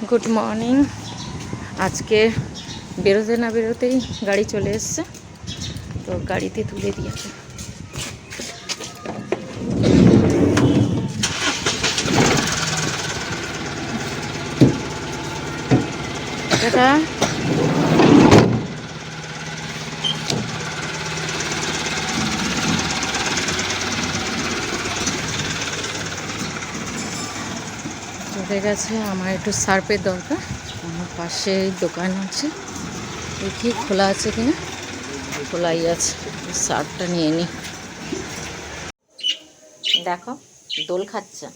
Good morning. আজকে বেরোতে না বেরোতেই গাড়ি চলে এসছে, তো গাড়িতে তুলে দিয়েছে। এটা চলে গেছে। আমার একটু সার্ফের দরকার, আমার পাশে দোকান আছে, দেখি খোলা আছে কিনা। খোলাই আছে, সার্ফটা নিয়ে নিই। দেখো দোল খাচ্ছে।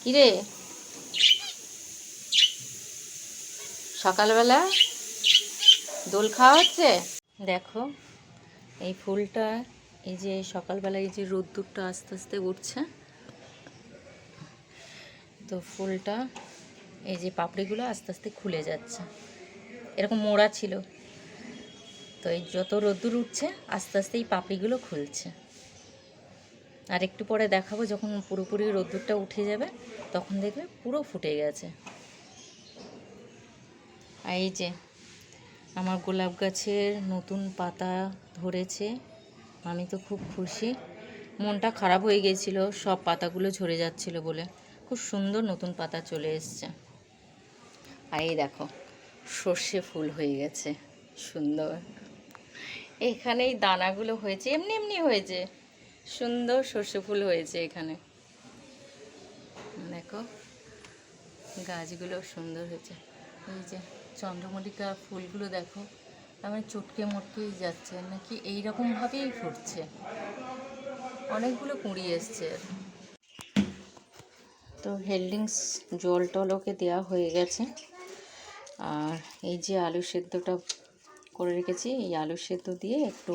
কিরে সকালবেলা দোল খাওয়া হচ্ছে? দেখো এই ফুলটা, এই যে সকালবেলা এই যে রোদ্দুরটা আস্তে আস্তে উঠছে, তো ফুলটা এই যে পাপড়িগুলো আস্তে আস্তে খুলে যাচ্ছে, এরকম মোড়া ছিল, তো এই যত রোদ্দুর উঠছে আস্তে আস্তে এই পাপড়িগুলো খুলছে। আর একটু পরে দেখাবো, যখন পুরোপুরি রোদ্দুরটা উঠে যাবে তখন দেখবে পুরো ফুটে গেছে। আর এই যে আমার গোলাপ গাছের নতুন পাতা ধরেছে, আমি তো খুব খুশি। মনটা খারাপ হয়ে গিয়েছিল সব পাতাগুলো ঝরে যাচ্ছিল বলে। খুব সুন্দর নতুন পাতা চলে এসছে। আর এই দেখো সর্ষে ফুল হয়ে গেছে সুন্দর। এখানে এই দানাগুলো হয়েছে, এমনি এমনি হয়েছে, সুন্দর সর্ষে ফুল হয়েছে এখানে। দেখো গাছগুলো সুন্দর হয়েছে। এই যে চন্দ্রমল্লিকা ফুলগুলো দেখো, আমি চটকে মটকেই যাচ্ছে, নাকি এইরকমভাবেই ফুটছে। অনেকগুলো কুঁড়ি এসছে। তো হেল্ডিংস জল টল ওকে দেওয়া হয়ে গেছে। আর এই যে আলু সেদ্ধটা করে রেখেছি, এই আলু সেদ্ধ দিয়ে একটু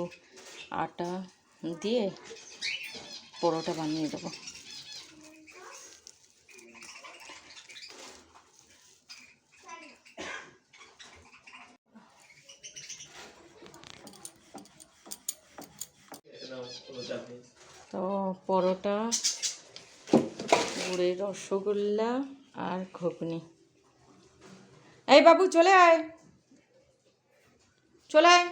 আটা দিয়ে পরোটা বানিয়ে দেবো। তো পরোটা, গুড়ের রসগোল্লা আর ঘুগনি। এই বাবু চলে আয়, চলে আয়।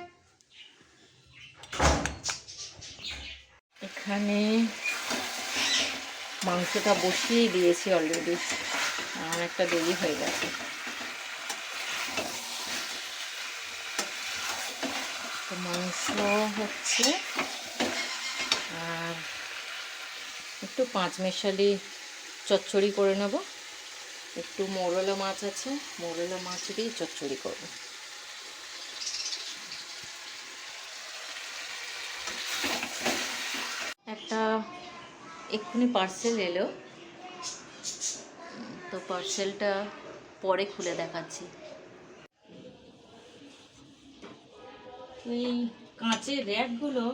এখানে মাংসটা বসিয়ে দিয়েছি অলরেডি, অনেকটা দেরি হয়ে গেছে। তো মাংস হচ্ছে, আর একটু পাঁচমেশালি চচ্চড়ি করে নেব। একটু মোরলা মাছ আছে, মোরলা মাছ দিয়ে চচ্চড়ি করব। একটা এক্ষুনি পার্সেল এলো, তো পার্সেলটা পরে খুলে দেখাচ্ছি। এই কাঁচের র্যাকগুলো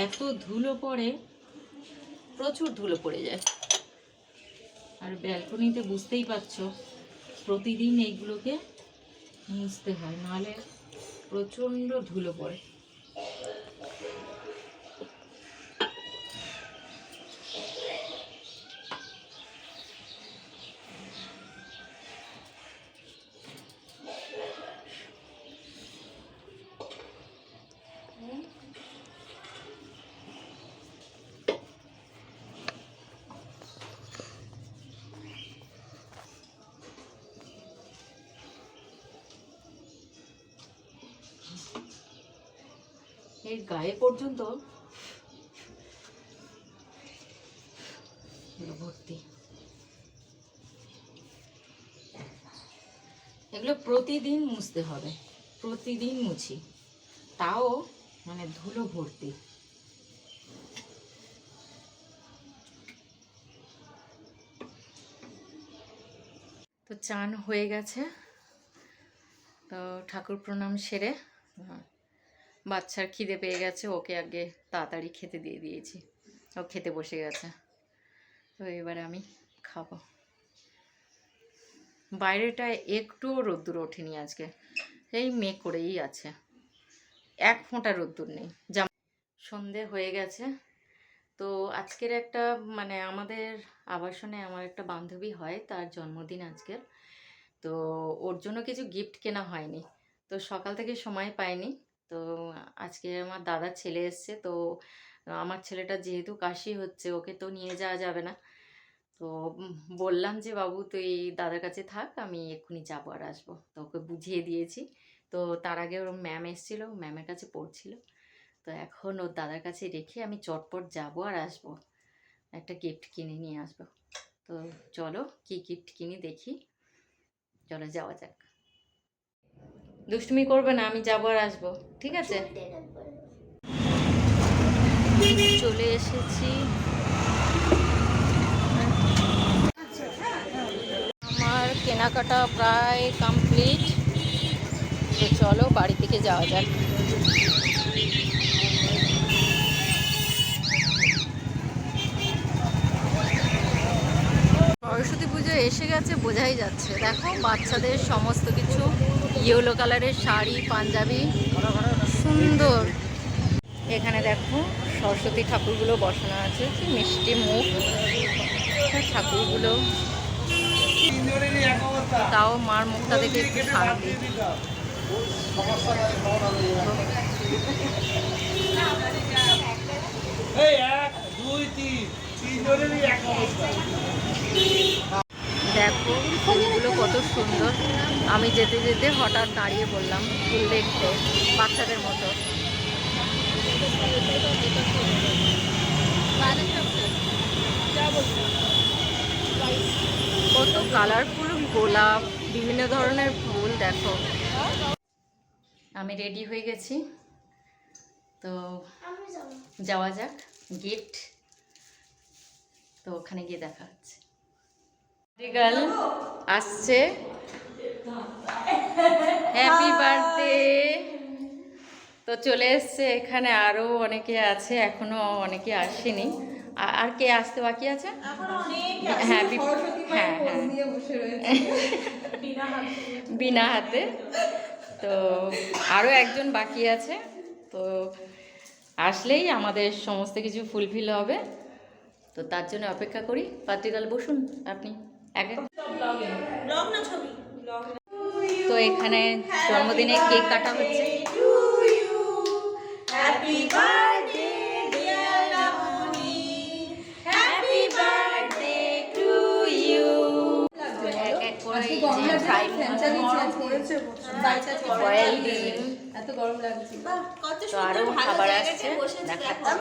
এত ধুলো পড়ে, প্রচুর ধুলো পড়ে যায়। আর ব্যালকনিতে বুঝতেই পারছো প্রতিদিন এইগুলোকে মুছতে হয়, নাহলে প্রচণ্ড ধুলো পড়ে। এর গায়ে পর্যন্ত ভর্তি। এগুলো প্রতিদিন মুছতে হবে, প্রতিদিন মুছি, তাও মানে ধুলো ভর্তি। তো চান হয়ে গেছে, তো ঠাকুর প্রণাম সেরে বাচ্চার খিদে পেয়ে গেছে, ওকে আগে তাড়াতাড়ি খেতে দিয়ে দিয়েছি, ও খেতে বসে গেছে। তো এবার আমি খাবো। বাইরেটা একটুও রোদ্দুর ওঠেনি আজকে, এই মেঘ করেই আছে, এক ফোঁটা রোদ্দুর নেই। সন্ধে হয়ে গেছে, তো আজকের একটা মানে আমাদের আবাসনে আমার একটা বান্ধবী হয়, তার জন্মদিন আজকের। তো ওর জন্য কিছু গিফট কেনা হয়নি, তো সকাল থেকে সময় পাইনি। তো আজকে আমার দাদার ছেলে এসছে, তো আমার ছেলেটা যেহেতু কাশি হচ্ছে, ওকে তো নিয়ে যাওয়া যাবে না। তো বললাম যে বাবু তুই দাদার কাছে থাক, আমি এক্ষুনি যাবো আর আসবো। তো ওকে বুঝিয়ে দিয়েছি। তো তার আগে ওর ম্যাম এসেছিলো, ম্যামের কাছে পড়ছিল। তো এখন ওর দাদার কাছে রেখে আমি চটপট যাবো আর আসবো, একটা গিফট কিনে নিয়ে আসবো। তো চলো কি গিফট কিনি দেখি, চলো যাওয়া যাক। দুষ্টুমি করবে না, আমি যাবো আর আসবো, ঠিক আছে? চলে এসেছি, আমার কেনাকাটা প্রায় কমপ্লিট। তো চলো বাড়ি থেকে যাওয়া যাক। সরস্বতী পুজো এসে গেছে বোঝাই যাচ্ছে, দেখো বাচ্চাদের সমস্ত কিছু, ইয়েলো কালারের শাড়ি, পাঞ্জাবি, সুন্দর। এখানে দেখো সরস্বতী ঠাকুরগুলো বসানো আছে, কি মিষ্টি মুখ ঠাকুরগুলো। তাও মার মুখটা দেখে একটু শান্তি। দেখো ফুলগুলো কত সুন্দর। আমি যেতে যেতে হঠাৎ দাঁড়িয়ে পড়লাম ফুল দেখতে, বাচ্চাদের মতো। কত কালারফুল গোলাপ, বিভিন্ন ধরনের ফুল দেখো। আমি রেডি হয়ে গেছি, তো যাওয়া যাক গিফট। তো ওখানে গিয়ে দেখা হচ্ছে। গার্ল আসছে, হ্যাপি বার্থডে। তো চলে এসছে, এখানে আরো অনেকে আছে, এখনো অনেকে আসেনি। আর কে আসতে বাকি আছে? হ্যাঁ হ্যাঁ হ্যাঁ বিনা হাতে। তো আরো একজন বাকি আছে, তো আসলেই আমাদের সমস্ত কিছু ফুলফিল হবে। তো তার জন্য অপেক্ষা করি। পাত্রিকাল বসুন আপনি আগে। তো এখানে জন্মদিনে কেক কাটা হচ্ছে। Happy birthday dear Labani, happy birthday to you. এক এক করে যে ফ্রাই বয়েল ডিম, তো আরো খাবার আসছে, দেখাচ্ছি।